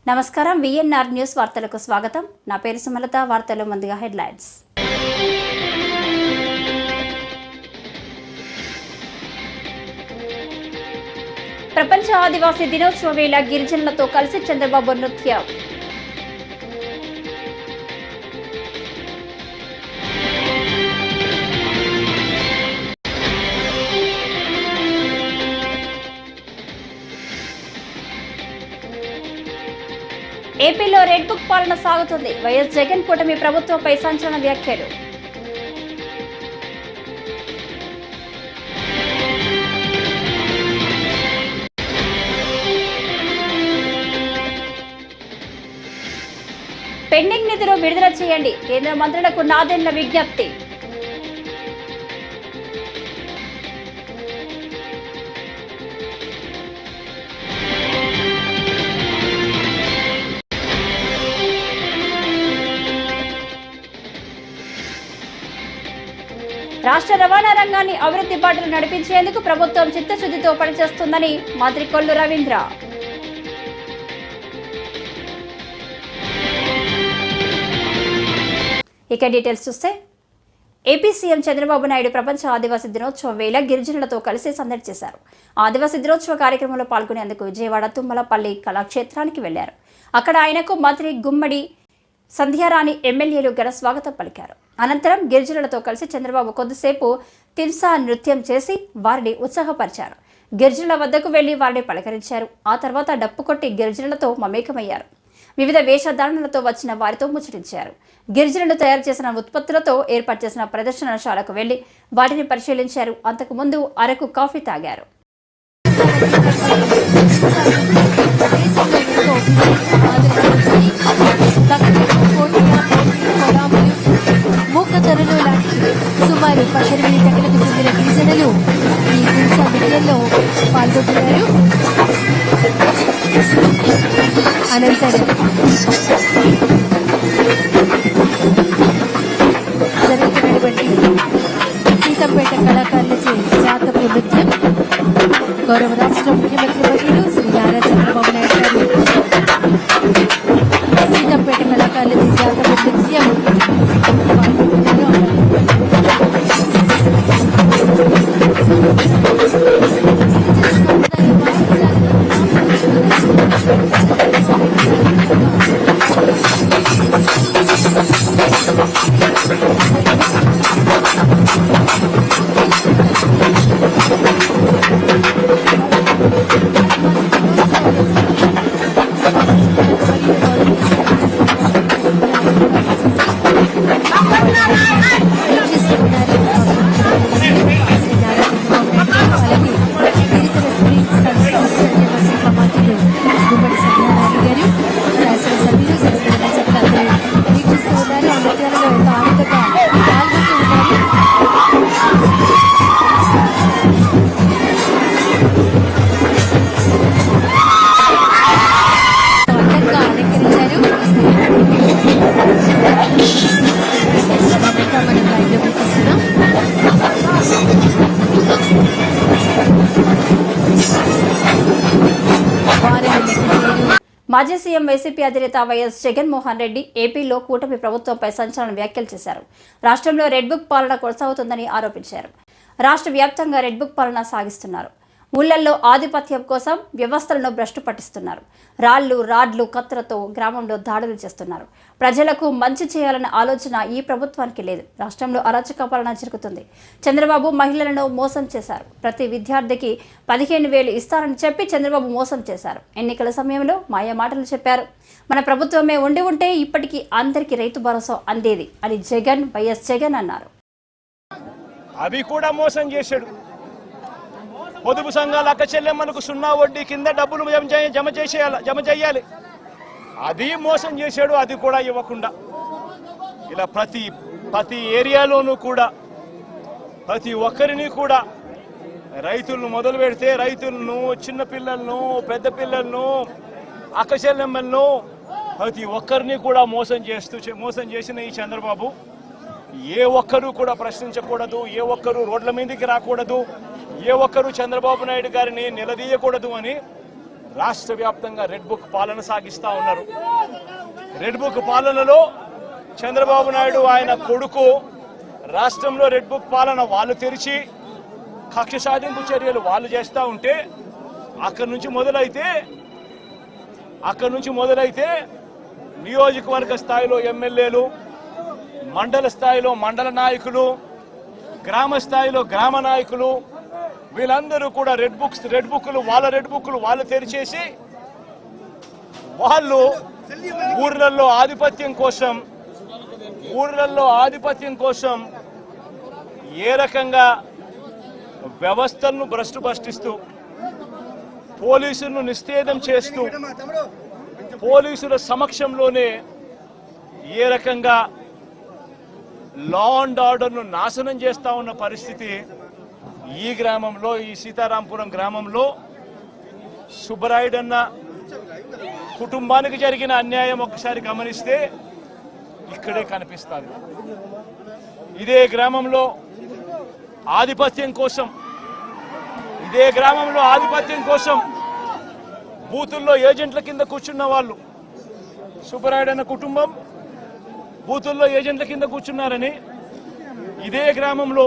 నమస్కారం VNR news వార్తలకు స్వాగతం. నా పేరు సుమలత. వార్తలు ముందుగా హెడ్లైన్స్. ప్రపంచ ఆదివాసీ దినోత్సవ వేళ గిరిజనులతో కలిసి చంద్రబాబు నృత్యం. ఏపీలో రెడ్ బుక్ పాలన సాగుతుంది. వైఎస్ జగన్ కూటమి ప్రభుత్వంపై సంచలన వ్యాఖ్యలు. పెండింగ్ నిధులు విడుదల చేయండి. కేంద్ర మంత్రులకు నాదెండ్ల విజ్ఞప్తి. రాష్ట్ర రవాణా రంగాన్ని అభివృద్ధి బాటలు నడిపించేందుకు ప్రభుత్వం చిత్తశుద్ధితో పనిచేస్తుందని మంత్రి కొల్లు రవీంద్ర. ఇక డీటెయిల్స్ చూస్తే ఏపీ సీఎం చంద్రబాబు నాయుడు ప్రపంచ ఆదివాసీ దినోత్సవం వేళ గిరిజనులతో కలిసి సందడి చేశారు. ఆదివాసీ దినోత్సవ కార్యక్రమంలో పాల్గొనేందుకు విజయవాడ తుమ్మలపల్లి కళాక్షేత్రానికి వెళ్లారు. అక్కడ ఆయనకు మంత్రి గుమ్మడి సంధ్యారాణి ఎమ్మెల్యేలు ఘన స్వాగతం పలికారు. అనంతరం గిరిజనులతో కలిసి చంద్రబాబు కొద్దిసేపు తింసా నృత్యం చేసి వారిని ఉత్సాహపరిచారు. గిరిజనుల వద్దకు వెళ్లి వారిని పలకరించారు. ఆ తర్వాత డప్పు కొట్టి గిరిజనులతో మమేకమయ్యారు. వివిధ వేషధారణలతో వచ్చిన వారితో ముచ్చటించారు. గిరిజనులు తయారు చేసిన ఉత్పత్తులతో ఏర్పాటు చేసిన ప్రదర్శనశాలకు వెళ్లి వాటిని పరిశీలించారు. అంతకుముందు అరకు కాఫీ తాగారు. మూకధరలు లాంటి సుమారు 18 గంటలకు చెందిన గిరిజనులు ఈ హింసా నృత్యంలో పాల్గొంటున్నారు. అనంతరం జరుగుతున్నటువంటి సీతంపేట కళాకారులచే జాతపు నృత్యం గౌరవ రాష్ట్ర ముఖ్యమంత్రి వర్యులు శ్రీ నారా చంద్రబాబు నాయుడు గారు సీతంపేట కళాకారులచే జాతపు నృత్యం మాజీ సీఎం వైసీపీ అధినేత వైఎస్ జగన్మోహన్ రెడ్డి ఏపీలో కూటమి ప్రభుత్వంపై సంచలన వ్యాఖ్యలు చేశారు. రాష్ట్రంలో రెడ్ బుక్ పాలన కొనసాగుతుందని ఆరోపించారు. రాష్ట్ర వ్యాప్తంగా రెడ్ బుక్ పాలన సాగిస్తున్నారు. ఊళ్లల్లో ఆధిపత్యం కోసం వ్యవస్థలను భ్రష్టు పట్టిస్తున్నారు. రాడ్లు కత్తులతో గ్రామంలో దాడులు చేస్తున్నారు. ప్రజలకు మంచి చేయాలన్న ఆలోచన ఈ ప్రభుత్వానికి లేదు. రాష్ట్రంలో అరాచక పాలన జరుగుతుంది. చంద్రబాబు మహిళలను మోసం చేశారు. ప్రతి విద్యార్థికి 15,000 ఇస్తారని చెప్పి చంద్రబాబు మోసం చేశారు. ఎన్నికల సమయంలో మాయ మాటలు చెప్పారు. మన ప్రభుత్వమే ఉంటే ఇప్పటికీ అందరికీ రైతు భరోసా అందేది అని వైఎస్ జగన్ అన్నారు. అవి కూడా మోసం చేశాడు. పొదుపు సంఘాల అక్క చెల్లెమ్మలకు 0 వడ్డీ కింద డబ్బులు జమ చేయాలి. అది మోసం చేశాడు. అది కూడా ఇవ్వకుండా ఇలా ప్రతి ఏరియాలోనూ కూడా ప్రతి ఒక్కరిని కూడా రైతులను మొదలు పెడితే రైతులను, చిన్న పిల్లలను, పెద్ద పిల్లలను, అక్క చెల్లెమ్మలను ప్రతి ఒక్కరిని కూడా మోసం చేసిన ఈ చంద్రబాబు ఏ ఒక్కరూ కూడా ప్రశ్నించకూడదు, ఏ ఒక్కరూ రోడ్ల మీదకి రాకూడదు, ఏ ఒక్కరూ చంద్రబాబు నాయుడు గారిని నిలదీయకూడదు అని రాష్ట్ర వ్యాప్తంగా రెడ్ బుక్ పాలన సాగిస్తూ ఉన్నారు. రెడ్ బుక్ పాలనలో చంద్రబాబు నాయుడు ఆయన కొడుకు రాష్ట్రంలో రెడ్ బుక్ పాలన వాళ్ళు తెరిచి కక్ష సాధింపు చర్యలు వాళ్ళు చేస్తూ ఉంటే అక్కడి నుంచి మొదలైతే నియోజకవర్గ స్థాయిలో ఎమ్మెల్యేలు, మండల స్థాయిలో మండల నాయకులు, గ్రామ స్థాయిలో గ్రామ నాయకులు వీళ్ళందరూ కూడా రెడ్ బుక్లు వాళ్ళు తెరిచేసి వాళ్ళు ఊర్లలో ఆధిపత్యం కోసం ఏ రకంగా వ్యవస్థలను భ్రష్టుపట్టిస్తూ పోలీసులను నిస్తేదం చేస్తూ పోలీసుల సమక్షంలోనే ఏ రకంగా లా అండ్ ఆర్డర్ను నాశనం చేస్తా ఉన్న పరిస్థితి ఈ గ్రామంలో, ఈ సీతారాంపురం గ్రామంలో సుబ్బరాయుడన్న కుటుంబానికి జరిగిన అన్యాయం ఒకసారి గమనిస్తే ఇక్కడే కనిపిస్తుంది. ఇదే గ్రామంలో ఆధిపత్యం కోసం బూతుల్లో ఏజెంట్ల కింద కూర్చున్న వాళ్ళు, సుబ్బరాయుడన్న కుటుంబం బూతుల్లో ఏజెంట్ల కింద కూర్చున్నారని ఇదే గ్రామంలో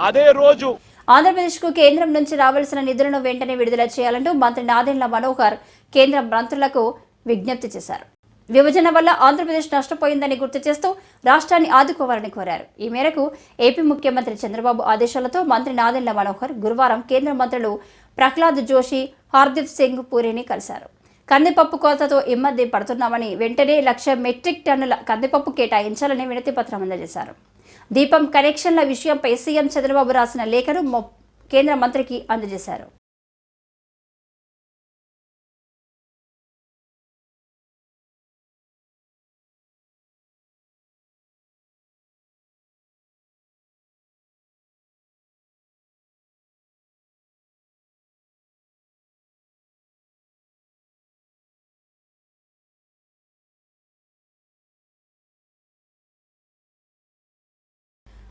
అదే రోజు ఆంధ్రప్రదేశ్కు కేంద్రం నుంచి రావాల్సిన నిధులను వెంటనే విడుదల చేయాలంటూ మంత్రి నాదెండ్ల మనోహర్ కేంద్ర మంత్రులకు విజ్ఞప్తి చేశారు. విభజన వల్ల ఆంధ్రప్రదేశ్ నష్టపోయిందని గుర్తు చేస్తూ రాష్ట్రాన్ని ఆదుకోవాలని కోరారు. ఈ మేరకు ఏపీ ముఖ్యమంత్రి చంద్రబాబు ఆదేశాలతో మంత్రి నాదెండ్ల మనోహర్ గురువారం కేంద్ర మంత్రులు ప్రహ్లాద్ జోషి, హర్దీప్ సింగ్ పూరిని కలిశారు. కందిపప్పు కోతతో ఇబ్బంది పడుతున్నామని వెంటనే 1,00,000 మెట్రిక్ టన్నుల కందిపప్పు కేటాయించాలని వినతి పత్రం అందజేశారు. దీపం కనెక్షన్ల విషయంపై సీఎం చంద్రబాబు రాసిన లేఖను కేంద్ర మంత్రికి అందజేశారు.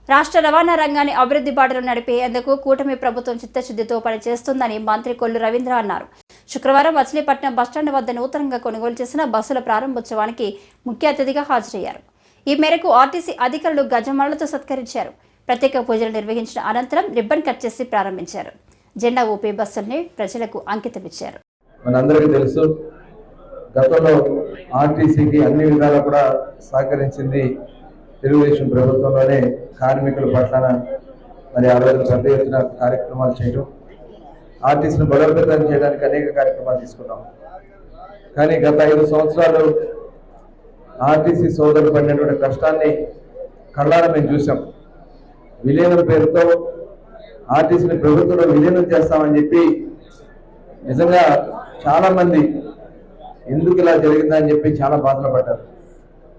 రాష్ట్ర రవాణా రంగాన్ని అభివృద్ధి బాటలో నడిపేందుకు కూటమి ప్రభుత్వం చిత్తశుద్ధితో పనిచేస్తుందని మంత్రి కొల్లు రవీంద్ర అన్నారు. శుక్రవారం మచిలీపట్నం బస్టాండ్ వద్ద నూతనంగా కొనుగోలు చేసిన బస్సుల ప్రారంభోత్సవానికి ముఖ్య అతిథిగా హాజరయ్యారు. ఈ మేరకు ఆర్టీసీ అధికారులు గజమాలతో సత్కరించారు. ప్రత్యేక పూజలు నిర్వహించిన అనంతరం రిబ్బన్ కట్ చేసి ప్రారంభించారు. జెండా ఊపి బస్సుల్ని ప్రజలకు అంకితమిచ్చారు. మనందరికీ తెలుసు, గతంలో ఆర్టీసీకి అన్ని విధాలా కూడా సహకరించింది తెలుగుదేశం ప్రభుత్వంలోనే. కార్మికుల పట్ల మరి ఆ రోజు పెద్ద ఎత్తున కార్యక్రమాలు చేయడం, ఆర్టీసీని బలోపేతం చేయడానికి అనేక కార్యక్రమాలు తీసుకున్నాం. కానీ గత 5 సంవత్సరాలు ఆర్టీసీ సోదరులు పడినటువంటి కష్టాన్ని కళ్ళారా మేము చూసాం. విలీనం పేరుతో ఆర్టీసీని ప్రభుత్వంలో విలీనం చేస్తామని చెప్పి నిజంగా చాలామంది ఎందుకు ఇలా జరిగిందని చెప్పి చాలా బాధలు పడ్డారు.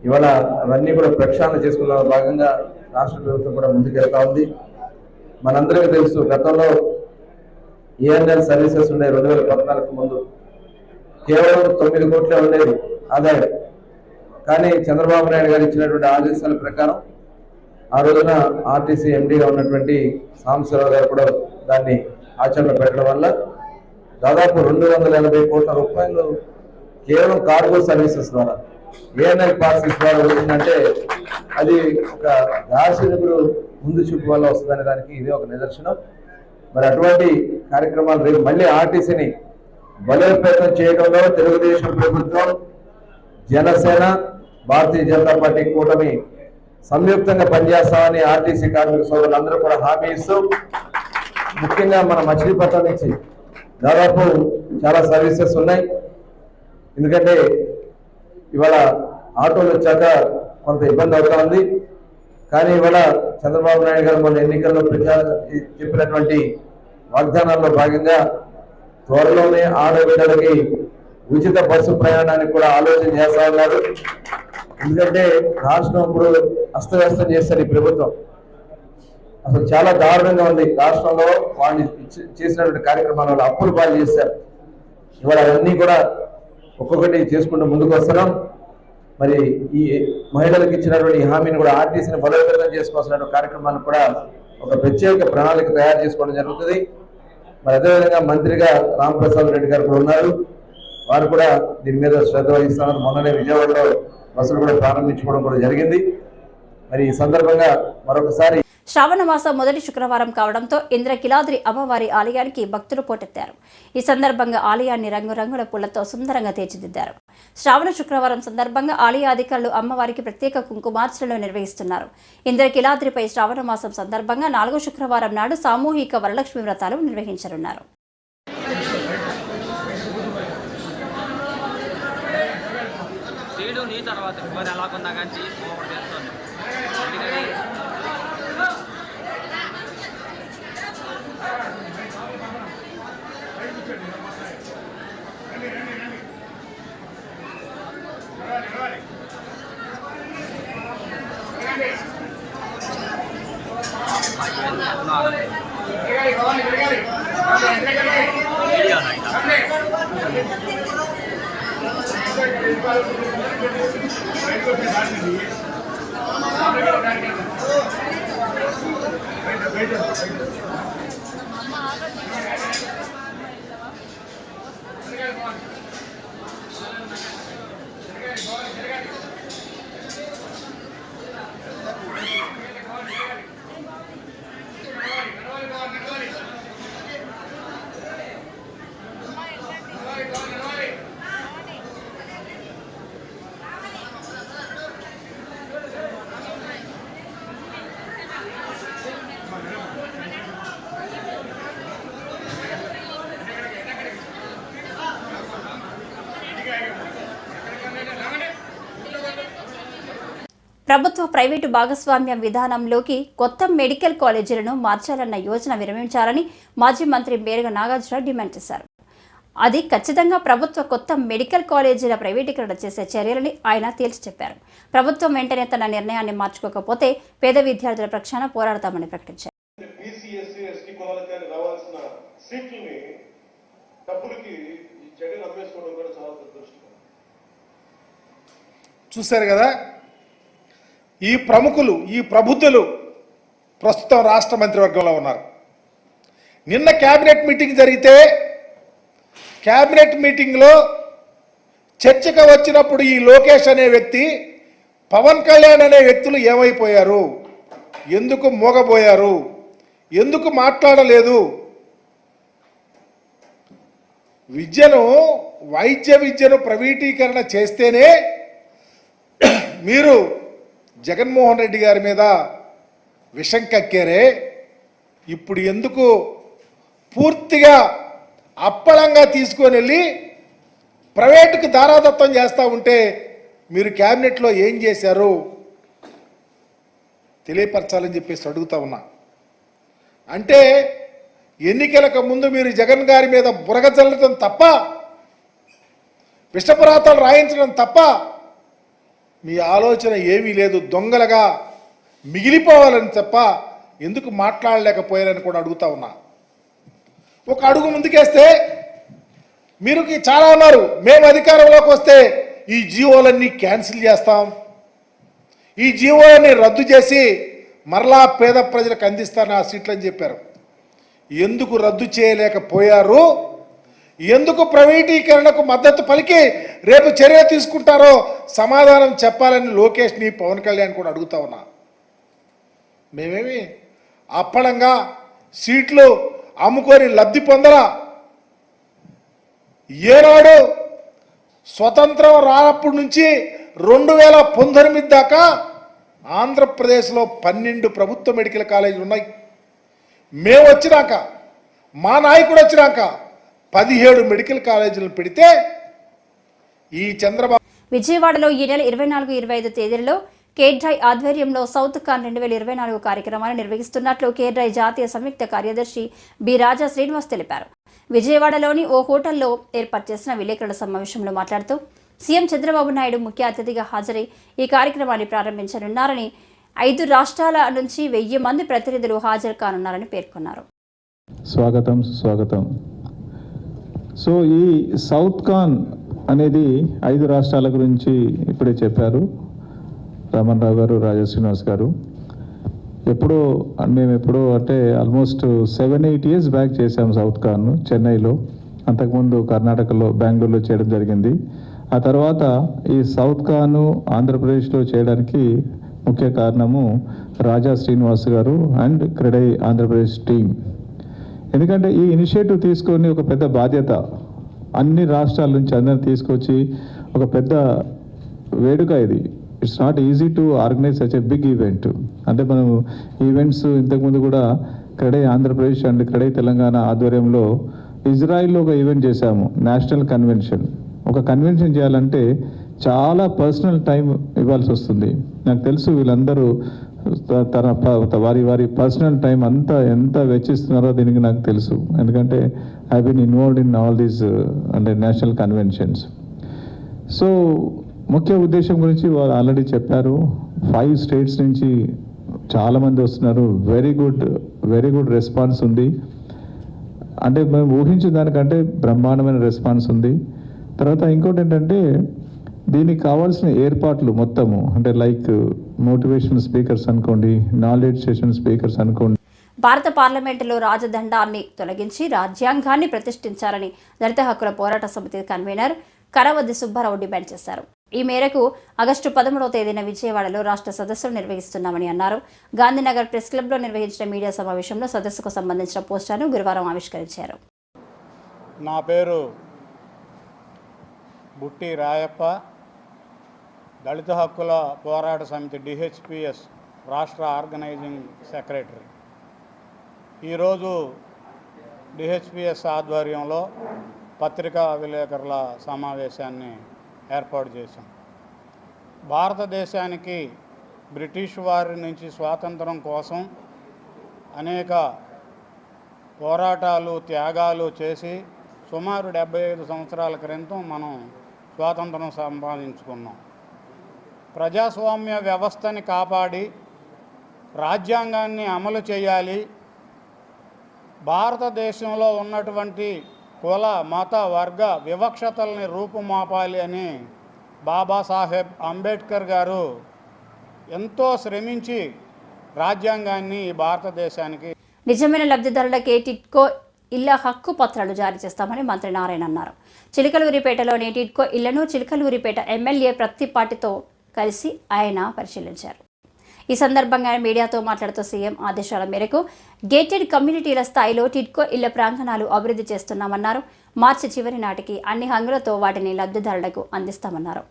ఇవాళ అవన్నీ కూడా ప్రక్షాళన చేసుకున్న భాగంగా రాష్ట్ర ప్రభుత్వం కూడా ముందుకెళ్తా ఉంది. మనందరికీ తెలుసు, గతంలో ఏఎన్ఎల్ సర్వీసెస్ ఉండే 2014 ముందు కేవలం 9 కోట్లే ఉండేది ఆదాయం. కానీ చంద్రబాబు నాయుడు గారు ఇచ్చినటువంటి ఆదేశాల ప్రకారం ఆ రోజున ఆర్టీసీ ఎండీగా ఉన్నటువంటి సాంబశివరావు గారు కూడా దాన్ని ఆచరణ పెట్టడం వల్ల దాదాపు 280 కోట్ల రూపాయలు కేవలం కార్గో సర్వీసెస్ ద్వారా, ఏఎన్ఎల్ పార్సెస్ ద్వారా వచ్చిందంటే అది ఒక దార్శనికుడు ముందు చూపు వల్ల వస్తుందనే దానికి ఇదే ఒక నిదర్శనం. మరి అటువంటి కార్యక్రమాలు రేపు మళ్ళీ ఆర్టీసీని బలోపేతం చేయడంలో తెలుగుదేశం ప్రభుత్వం, జనసేన, భారతీయ జనతా పార్టీ కూటమి సంయుక్తంగా పనిచేస్తామని ఆర్టీసీ కార్మిక సోదరులందరూ కూడా హామీ ఇస్తూ, ముఖ్యంగా మన మచిలీపట్నం నుంచి దాదాపు చాలా సర్వీసెస్ ఉన్నాయి. ఎందుకంటే ఇవాళ ఆటోలు వచ్చాక కొంత ఇబ్బంది అవుతా ఉంది. కానీ ఇవాళ చంద్రబాబు నాయుడు గారు మన ఎన్నికల్లో చెప్పినటువంటి వాగ్దానాల్లో భాగంగా త్వరలోనే ఆడబిడ్డలకి ఉచిత బస్సు ప్రయాణానికి కూడా ఆలోచన చేస్తా ఉన్నారు. ఎందుకంటే రాష్ట్రం ఇప్పుడు అస్తవ్యస్తం చేస్తారు ఈ ప్రభుత్వం. అసలు చాలా దారుణంగా ఉంది. రాష్ట్రంలో వాళ్ళు చేసినటువంటి కార్యక్రమాల వల్ల అప్పులు పాలు చేశారు. ఇవాళ అవన్నీ కూడా ఒక్కొక్కటి చేసుకుంటూ ముందుకు వస్తున్నాం. మరి ఈ మహిళలకు ఇచ్చినటువంటి హామీని కూడా ఆర్టీసీని బలోపేతం చేసుకోవాల్సినటువంటి కార్యక్రమాన్ని కూడా ఒక ప్రత్యేక ప్రణాళిక తయారు చేసుకోవడం జరుగుతుంది. మరి అదేవిధంగా మంత్రిగా రామప్రసాద్ రెడ్డి గారు కూడా ఉన్నారు. వారు కూడా దీని మీద శ్రద్ధ వహిస్తున్నారు. మొన్ననే విజయవాడలో బస్సులు కూడా ప్రారంభించుకోవడం కూడా జరిగింది. మరి ఈ సందర్భంగా మరొకసారి శ్రావణ మాసం మొదటి శుక్రవారం కావడంతో ఇంద్రకిలాద్రి అమ్మవారి ఆలయానికి భక్తులు పోటెత్తారు. ఈ సందర్భంగా ఆలయాన్ని రంగురంగుల పూలతో సుందరంగా తీర్చిదిద్దారు. శ్రావణ శుక్రవారం సందర్భంగా ఆలయ అధికారులు అమ్మవారికి ప్రత్యేక కుంకుమార్చనలు నిర్వహిస్తున్నారు. ఇంద్రకిలాద్రిపై శ్రావణ మాసం సందర్భంగా 4వ శుక్రవారం నాడు సామూహిక వరలక్ష్మి వ్రతాలు నిర్వహించనున్నారు. ప్రభుత్వ ప్రైవేటు భాగస్వామ్య విధానంలోకి కొత్త మెడికల్ కాలేజీలను మార్చాలన్న యోచన విరమించాలని మాజీ మంత్రి మేరగ నాగార్జున డిమాండ్ చేశారు. అది ఖచ్చితంగా ప్రభుత్వ కొత్త మెడికల్ కాలేజీల ప్రైవేటీకరణ చేసే చర్యలని ఆయన తేల్చి చెప్పారు. ప్రభుత్వం వెంటనే తన నిర్ణయాన్ని మార్చుకోకపోతే పేద విద్యార్థుల పక్షాన పోరాడతామని ప్రకటించారు. చూశారు కదా, ఈ ప్రముఖులు, ఈ ప్రబుద్ధులు ప్రస్తుతం రాష్ట్ర మంత్రివర్గంలో ఉన్నారు. నిన్న కేబినెట్ మీటింగ్ జరిగితే కేబినెట్ మీటింగ్లో చర్చకు వచ్చినప్పుడు ఈ లోకేష్ అనే వ్యక్తి, పవన్ కళ్యాణ్ అనే వ్యక్తులు ఏమైపోయారు, ఎందుకు మోగబోయారు, ఎందుకు మాట్లాడలేదు, వైద్య విద్యను ప్రైవేటీకరణ చేస్తేనే మీరు జగన్మోహన్ రెడ్డి గారి మీద విషం కక్కారే, ఇప్పుడు ఎందుకు పూర్తిగా అప్పళంగా తీసుకొని వెళ్ళి ప్రైవేటుకు దారాదత్తం చేస్తూ ఉంటే మీరు క్యాబినెట్లో ఏం చేశారు తెలియపరచాలని చెప్పేసి అడుగుతా ఉన్నా. అంటే ఎన్నికలకు ముందు మీరు జగన్ గారి మీద బురగ చల్లడం తప్ప, విషపరాతాలు రాయించడం తప్ప మీ ఆలోచన ఏమీ లేదు. దొంగలుగా మిగిలిపోవాలని తప్ప ఎందుకు మాట్లాడలేకపోయారని కూడా అడుగుతా ఉన్నా. ఒక అడుగు ముందుకేస్తే మీరు చాలా అన్నారు, మేము అధికారంలోకి వస్తే ఈ జీవోలన్నీ క్యాన్సిల్ చేస్తాం, ఈ జీవోలన్నీ రద్దు చేసి మరలా పేద ప్రజలకు అందిస్తాను ఆ సీట్లని చెప్పారు. ఎందుకు రద్దు చేయలేకపోయారు, ఎందుకు ప్రైవేటీకరణకు మద్దతు పలికి రేపు చర్య తీసుకుంటారో సమాధానం చెప్పాలని లోకేష్ని, పవన్ కళ్యాణ్ కూడా అడుగుతా ఉన్నా. మేమేమి అప్పడంగా సీట్లు అమ్ముకొని లబ్ధి పొందరా. ఏనాడు స్వతంత్రం రానప్పటి నుంచి 2019 దాకా ఆంధ్రప్రదేశ్లో 12 ప్రభుత్వ మెడికల్ కాలేజీలు ఉన్నాయి. మేము వచ్చినాక, మా నాయకుడు వచ్చినాక 17 మెడికల్ కాలేజీలు పెడితే ఈ చంద్రబాబు. విజయవాడలో ఈ నెల 24-25 తేదీలలో కేడ్రై ఆధ్వర్యంలో సౌత్ కాన్ 2024 కార్యక్రమాన్ని నిర్వహిస్తున్నట్లు కేడ్రై జాతీయ సంయుక్త కార్యదర్శి బి రాజా శ్రీనివాస్ తెలిపారు. విజయవాడలోని ఓ హోటల్లో ఏర్పాటు చేసిన విలేకరుల సమావేశంలో మాట్లాడుతూ సీఎం చంద్రబాబు నాయుడు ముఖ్య అతిథిగా హాజరై ఈ కార్యక్రమాన్ని ప్రారంభించనున్నారని, 5 రాష్ట్రాల నుంచి 1000 మంది ప్రతినిధులు హాజరు కానున్నారని పేర్కొన్నారు. స్వాగతం సుస్వాగతం. సో ఈ సౌత్ కాన్ అనేది 5 రాష్ట్రాల గురించి ఇప్పుడే చెప్పారు రమణ్ రావు గారు, రాజా శ్రీనివాస్ గారు. మేము ఎప్పుడో అంటే ఆల్మోస్ట్ 7-8 ఇయర్స్ బ్యాక్ చేసాం సౌత్ కాన్ చెన్నైలో. అంతకుముందు కర్ణాటకలో, బెంగళూరులో చేయడం జరిగింది. ఆ తర్వాత ఈ సౌత్ కాన్ ఆంధ్రప్రదేశ్లో చేయడానికి ముఖ్య కారణము రాజా శ్రీనివాస్ గారు అండ్ క్రెడై ఆంధ్రప్రదేశ్ టీం. ఎందుకంటే ఈ ఇనిషియేటివ్ తీసుకొని ఒక పెద్ద బాధ్యత, అన్ని రాష్ట్రాల నుంచి అందరిని తీసుకొచ్చి ఒక పెద్ద వేడుక ఇది. It's not easy to organize such a big event. అంటే మనం ఈవెంట్స్ ఇంతకుముందు కూడా క్రెడై ఆంధ్రప్రదేశ్ అండ్ క్రెడై తెలంగాణ ఆధ్వర్యంలో ఇజ్రాయిల్లో ఒక ఈవెంట్ చేశాము, నేషనల్ కన్వెన్షన్. ఒక కన్వెన్షన్ చేయాలంటే చాలా పర్సనల్ టైం ఇవ్వాల్సి వస్తుంది. నాకు తెలుసు వీళ్ళందరూ వారి పర్సనల్ టైం ఎంత వెచ్చిస్తున్నారో దీనికి నాకు తెలుసు. ఎందుకంటే I been involved in all these అంటే నేషనల్ కన్వెన్షన్స్. సో ముఖ్య ఉద్దేశం గురించి వారు ఆల్రెడీ చెప్పారు. 5 స్టేట్స్ నుంచి చాలామంది వస్తున్నారు. వెరీ గుడ్ రెస్పాన్స్ ఉంది. అంటే మేము ఊహించిన దానికంటే బ్రహ్మాండమైన రెస్పాన్స్ ఉంది. తర్వాత ఇంకోటి ఏంటంటే దీనికి కావాల్సిన ఏర్పాట్లు మొత్తము, అంటే లైక్ మోటివేషన్ స్పీకర్స్ అనుకోండి, నాలెడ్జ్ సెషన్ స్పీకర్స్ అనుకోండి. భారత పార్లమెంటులో రాజదండాన్ని తొలగించి రాజ్యాంగాన్ని ప్రతిష్ఠించాలని దళిత హక్కుల పోరాట సమితి కన్వీనర్ కరవద్ది సుబ్బారావు డిమాండ్ చేశారు. ఈ మేరకు ఆగస్టు 13వ తేదీన విజయవాడలో రాష్ట్ర సదస్సులు నిర్వహిస్తున్నామని అన్నారు. గాంధీనగర్ ప్రెస్ క్లబ్లో నిర్వహించిన మీడియా సమావేశంలో సదస్సుకు సంబంధించిన పోస్టర్ను గురువారం ఆవిష్కరించారు. నా పేరు బుట్టి రాయప్ప, దళిత హక్కుల పోరాట సమితి DHPS రాష్ట్ర ఆర్గనైజింగ్ సెక్రటరీ. ఈరోజు DHPS ఆధ్వర్యంలో పత్రికా విలేకరుల సమావేశాన్ని ఏర్పాటు చేశాం. భారతదేశానికి బ్రిటిష్ వారి నుంచి స్వాతంత్రం కోసం అనేక పోరాటాలు, త్యాగాలు చేసి సుమారు 75 సంవత్సరాల క్రితం మనం స్వాతంత్రం సంపాదించుకున్నాం. ప్రజాస్వామ్య వ్యవస్థని కాపాడి రాజ్యాంగాన్ని అమలు చేయాలి, భారతదేశంలో ఉన్నటువంటి కుల, మత, వర్గ వివక్షతల్ని రూపుమాపాలి అని బాబాసాహెబ్ అంబేద్కర్ గారు ఎంతో శ్రమించి రాజ్యాంగాన్ని భారతదేశానికి నిజమైన లబ్ధిదారులకే టిడ్కో ఇళ్ల హక్కు పత్రాలు జారీ చేస్తామని మంత్రి నారాయణ అన్నారు. చిలకలూరిపేటలోని టిడ్కో ఇళ్లను చిలకలూరిపేట ఎమ్మెల్యే ప్రత్తిపాటితో కలిసి ఆయన పరిశీలించారు. ఈ సందర్భంగా మీడియాతో మాట్లాడుతూ సీఎం ఆదేశాల మేరకు గేటెడ్ కమ్యూనిటీల స్థాయిలో టిడ్కో ఇళ్ల ప్రాంగణాలు అభివృద్ధి చేస్తున్నామన్నారు. మార్చి చివరి నాటికి అన్ని హంగులతో వాటిని లబ్ధిదారులకు అందిస్తామన్నారు.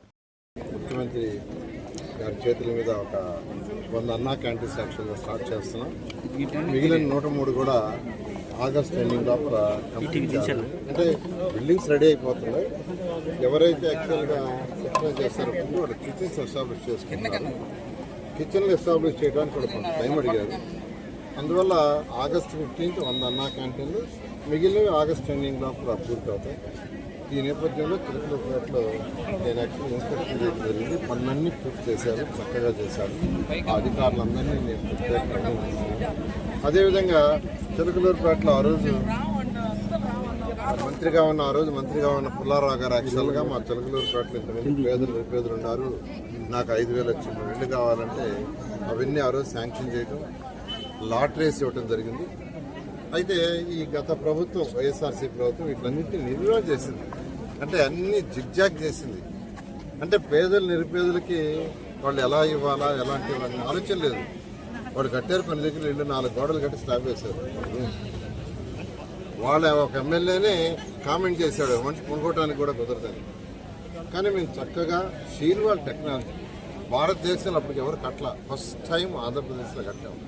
ముఖ్యమంత్రి గారి చేతుల మీద ఒక 100 అన్నా క్యాంటీన్స్ యాక్చువల్గా స్టార్ట్ చేస్తున్నాం. మిగిలిన 103 కూడా ఆగస్ట్ ఎండింగ్ లోపల కంప్లీట్ చేయాలి. అంటే బిల్డింగ్స్ రెడీ అయిపోతున్నాయి. ఎవరైతే యాక్చువల్గా సప్లై చేస్తారో వాళ్ళు కిచెన్స్ ఎస్టాబ్లిష్ చేసుకుంటున్నారు. కిచెన్లు ఎస్టాబ్లిష్ చేయడానికి కూడా కొంత టైం అడిగారు. అందువల్ల ఆగస్ట్ 15th 100 అన్నా క్యాంటీన్లు, మిగిలినవి ఆగస్ట్ ఎండింగ్ లోపల పూర్తి అవుతాయి. ఈ నేపథ్యంలో చిలకలూరిపేటలో నేను యాక్చువల్ ఇన్స్పెక్షన్ చేయడం జరిగింది. పనులన్నీ పూర్తి చేశారు, చక్కగా చేశారు. ఆ అధికారులందరినీ నేను ప్రత్యేకంగా అభినందిస్తున్నాను. అదేవిధంగా చిలకలూరిపేటలో ఆ రోజు మంత్రిగా ఉన్న పుల్లారావు గారు యాక్చువల్గా మా చిలకలూరిపేటలో ఇంతమంది పేదలు ఉన్నారు, నాకు 5,000 వచ్చిన ఇళ్ళు కావాలంటే అవన్నీ ఆ రోజు శాంక్షన్ చేయడం, లాటరీస్ ఇవ్వడం జరిగింది. అయితే ఈ గత ప్రభుత్వం, వైఎస్ఆర్సీ ప్రభుత్వం వీటన్నింటినీ నిర్వహణ చేసింది. అంటే అన్ని జిగ్జాగ్ చేసింది. అంటే నిరుపేదలకి వాళ్ళు ఎలా ఇవ్వాలా, ఎలాంటి ఇవ్వాలని ఆలోచన లేదు. వాళ్ళు కట్టారు, కొన్ని దగ్గర ఇల్లు 4 గోడలు కట్టి స్లాబ్ వేశారు. వాళ్ళ ఒక ఎమ్మెల్యేనే కామెంట్ చేశాడు కొనుక్కోవడానికి కూడా కుదరదని. కానీ మేము చక్కగా షీర్వాల్ టెక్నాలజీ భారతదేశంలో అప్పటికి ఎవరు కట్టల, ఫస్ట్ టైం ఆంధ్రప్రదేశ్లో కట్టాము.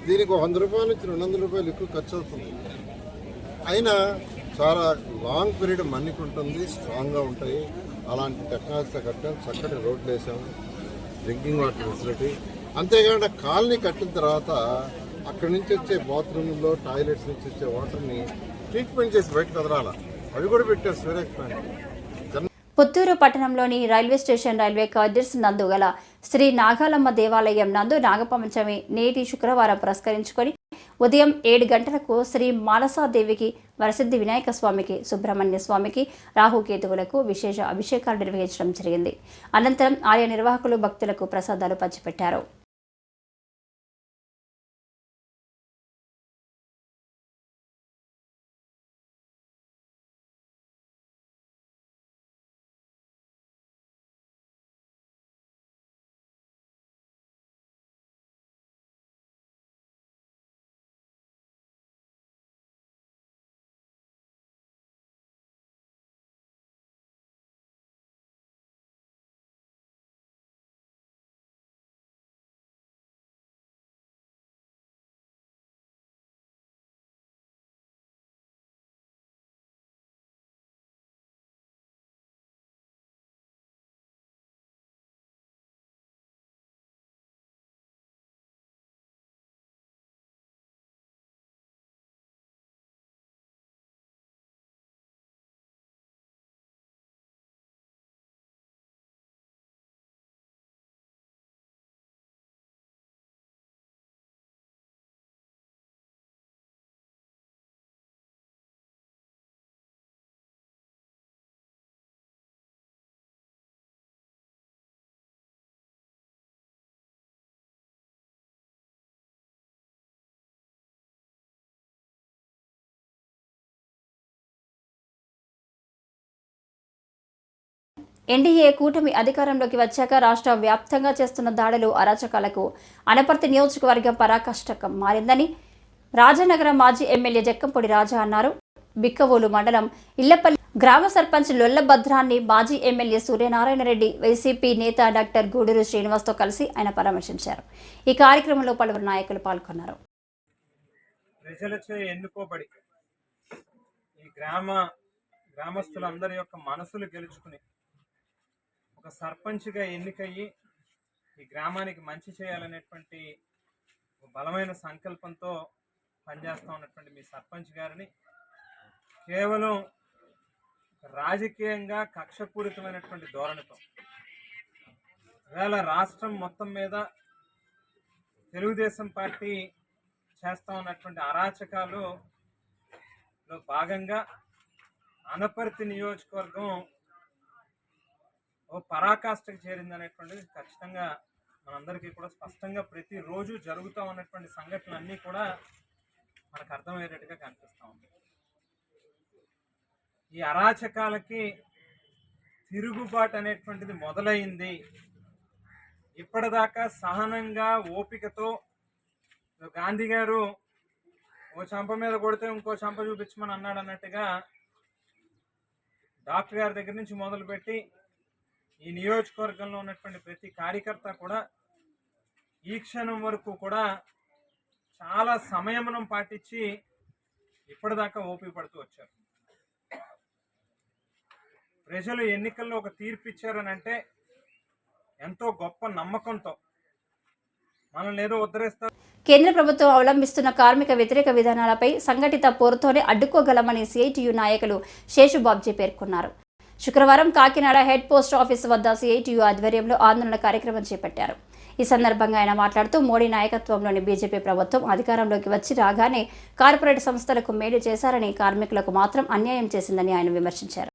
దీనికి 100 రూపాయల నుంచి 200 రూపాయలు ఎక్కువ ఖర్చు అవుతుంది. అయినా చాలా లాంగ్ పీరియడ్ మన్నిక ఉంటుంది, స్ట్రాంగ్గా ఉంటాయి. అలాంటి టెక్నాలజీతో కట్టాము. చక్కటి రోడ్లు వేసాము, డ్రింకింగ్ వాటర్ ఫెసిలిటీ. అంతేకాకుండా కాలనీ కట్టిన తర్వాత అక్కడి నుంచి వచ్చే బాత్రూంలో, టాయిలెట్స్ నుంచి వచ్చే వాటర్ని ట్రీట్మెంట్ చేసి బయటకు వదలాల, అవి కూడా పెట్టారు స్వీరేజ్ ప్లాంట్. పుత్తూరు పట్టణంలోని రైల్వే స్టేషన్ రైల్వే కార్డర్స్ నందు గల శ్రీ నాగాలమ్మ దేవాలయం నందు నాగపంచమి నేటి శుక్రవారం పురస్కరించుకొని ఉదయం 7 గంటలకు శ్రీ మానసాదేవికి, వరసిద్ధి వినాయక స్వామికి, సుబ్రహ్మణ్య స్వామికి, రాహుకేతువులకు విశేష అభిషేకాలు నిర్వహించడం జరిగింది. అనంతరం ఆలయ నిర్వాహకులు భక్తులకు ప్రసాదాలు పంచిపెట్టారు. ఎన్డీఏ కూటమి అధికారంలోకి వచ్చాక రాష్ట్ర వ్యాప్తంగా చేస్తున్న దాడులు అరాచకాలకు అనపర్తి నియోజకవర్గం పరాకాష్ఠకం మారిందని రాజానగరం మాజీ ఎమ్మెల్యే జక్కంపూడి రాజా అన్నారు. బిక్కవోలు మండలం ఇళ్లపల్లి గ్రామ సర్పంచ్ లొల్లభద్రాన్ని మాజీ ఎమ్మెల్యే సూర్యనారాయణ రెడ్డి, వైసీపీ నేత డాక్టర్ గూడూరు శ్రీనివాస్తో కలిసి ఆయన పరామర్శించారు. ఈ కార్యక్రమంలో పలువురు నాయకులు పాల్గొన్నారు. ప్రజలచే ఎన్నుకోబడి ఈ గ్రామస్తులందరి యొక్క మనసులు గెలుచుకుని ఒక సర్పంచ్గా ఎన్నికయ్యి ఈ గ్రామానికి మంచి చేయాలనేటువంటి బలమైన సంకల్పంతో పనిచేస్తూ ఉన్నటువంటి మీ సర్పంచ్ గారిని కేవలం రాజకీయంగా కక్షపూరితమైనటువంటి ధోరణితో ఇవాళ రాష్ట్రం మొత్తం మీద తెలుగుదేశం పార్టీ చేస్తూ ఉన్నటువంటి అరాచకాలలో భాగంగా అనపర్తి నియోజకవర్గం ఓ పరాకాష్ఠకు చేరిందనేటువంటిది ఖచ్చితంగా మనందరికీ కూడా స్పష్టంగా ప్రతిరోజు జరుగుతూ ఉన్నటువంటి సంఘటనలన్నీ కూడా మనకు అర్థమయ్యేటట్టుగా కనిపిస్తూ ఉంది. ఈ అరాచకాలకి తిరుగుబాటు అనేటువంటిది మొదలైంది. ఇప్పటిదాకా సహనంగా ఓపికతో గాంధీ గారు ఓ చంప మీద కొడితే ఇంకో చంప చూపించమని అన్నాడు అన్నట్టుగా డాక్టర్ గారి దగ్గర నుంచి మొదలుపెట్టి ఈ నియోజకవర్గంలో ఉన్నటువంటి ప్రతి కార్యకర్త కూడా ఈ క్షణం వరకు కూడా చాలా సంయమనం పాటించి ఇప్పటిదాకా ఓపిక పడుతూ వచ్చారు. ప్రజలు ఎన్నికల్లో ఒక తీర్పు ఇచ్చారని అంటే ఎంతో గొప్ప నమ్మకంతో మనల్ని ఏదో ఉద్ధరిస్తారు. కేంద్ర ప్రభుత్వం అవలంబిస్తున్న కార్మిక వ్యతిరేక విధానాలపై సంఘటిత పోరుతోనే అడ్డుకోగలమని సిఐటియు నాయకులు శేషుబాబ్జీ పేర్కొన్నారు. శుక్రవారం కాకినాడ హెడ్ పోస్ట్ ఆఫీస్ వద్ద సిఐటియు ఆధ్వర్యంలో ఆందోళన కార్యక్రమం చేపట్టారు. ఈ సందర్భంగా ఆయన మాట్లాడుతూ మోడీ నాయకత్వంలోని బీజేపీ ప్రభుత్వం అధికారంలోకి వచ్చి రాగానే కార్పొరేట్ సంస్థలకు మేలు చేశారని, కార్మికులకు మాత్రం అన్యాయం చేసిందని ఆయన విమర్శించారు.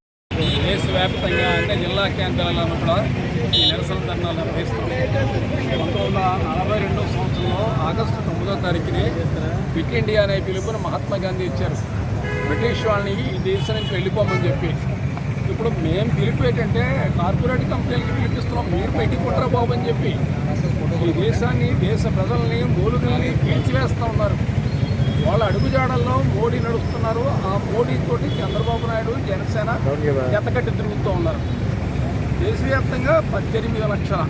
దేశవ్యాప్తంగా అంటే జిల్లా కేంద్రాలను కూడా ఈ నిరసన ధర్నాలు నిర్వహిస్తుంది. 1942 సంవత్సరంలో ఆగస్టు 9వ తారీఖుని క్విట్ ఇండియా అనే పిలుపుని మహాత్మా గాంధీ ఇచ్చారు. బ్రిటిష్ వాళ్ళని ఈ దేశం నుంచి వెళ్ళిపోమని చెప్పి. ఇప్పుడు మేము పిలుపు ఏంటంటే కార్పొరేట్ కంపెనీలకి పిలిపిస్తున్నాం, మీరు పెట్టుకుంటారా బాబు అని చెప్పి ఈ దేశాన్ని, దేశ ప్రజల్ని, మూలుగుల్ని పీల్చివేస్తూ ఉన్నారు. వాళ్ళ అడుగుజాడల్లో మోడీ నడుస్తున్నారు. ఆ మోడీతోటి చంద్రబాబు నాయుడు, జనసేన జతకట్టి తిరుగుతూ ఉన్నారు. దేశవ్యాప్తంగా 18 లక్షల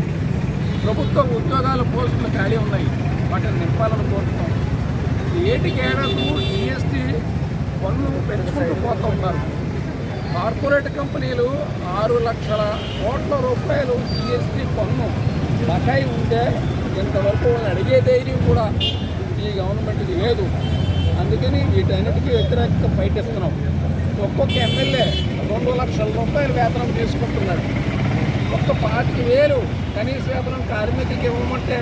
ప్రభుత్వ ఉద్యోగాల పోస్టులు ఖాళీ ఉన్నాయి. వాటిని నింపాలని కోరుతున్నాం. ఏటికేడకు జీఎస్టీ పన్ను పెంచుకుంటూ పోతూ ఉన్నారు. కార్పొరేట్ కంపెనీలు 6 లక్షల కోట్ల రూపాయలు జీఎస్టీ పన్ను బకాయి ఉంటే ఇంతవరకు వాళ్ళని అడిగే ధైర్యం కూడా ఈ గవర్నమెంట్కి లేదు. అందుకని వీటన్నిటికీ వ్యతిరేకంగా ఫైట్ ఇస్తున్నాం. ఒక్కొక్క ఎమ్మెల్యే 2 లక్షల రూపాయలు వేతనం తీసుకుంటున్నాడు. ఒక్క 25,000 కనీస వేతనం కార్మికులకి ఇవ్వమంటే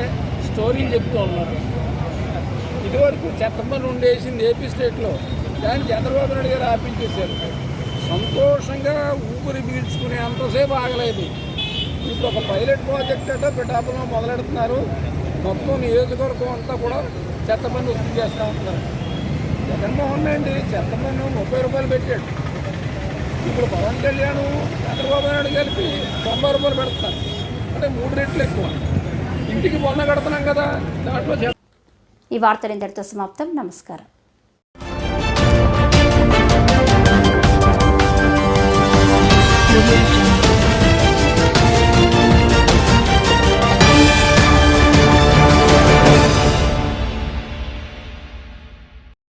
స్టోరీలు చెప్తూ ఉన్నారు. ఇదివరకు చెత్తపన్ను ఉండేసింది ఏపీ స్టేట్లో, దాన్ని చంద్రబాబు నాయుడు గారు ఆపించేశారు. సంతోషంగా ఊపిరి పీల్చుకునే అంతసేపు ఆగలేదు. ఇప్పుడు ఒక పైలట్ ప్రాజెక్ట్ అంటే పిఠాపురంలో మొదలెడుతున్నారు. మొత్తం నియోజకవర్గం అంతా కూడా చెత్తపన్ను వసూలు చేస్తూ ఉంటున్నారు. జగన్మోహన్ రెడ్డి చెత్తపన్ను 30 రూపాయలు పెట్టాడు. ఇప్పుడు పవన్ కళ్యాణ్, చంద్రబాబు నాయుడు కలిపి 90 రూపాయలు పెడుతున్నారు. అంటే 3 రెట్లు ఎక్కువ. ఇంటికి మొన్న కడుతున్నాం కదా, దాంట్లో. ఈ వార్తలు ఇంతటితో సమాప్తం. నమస్కారం.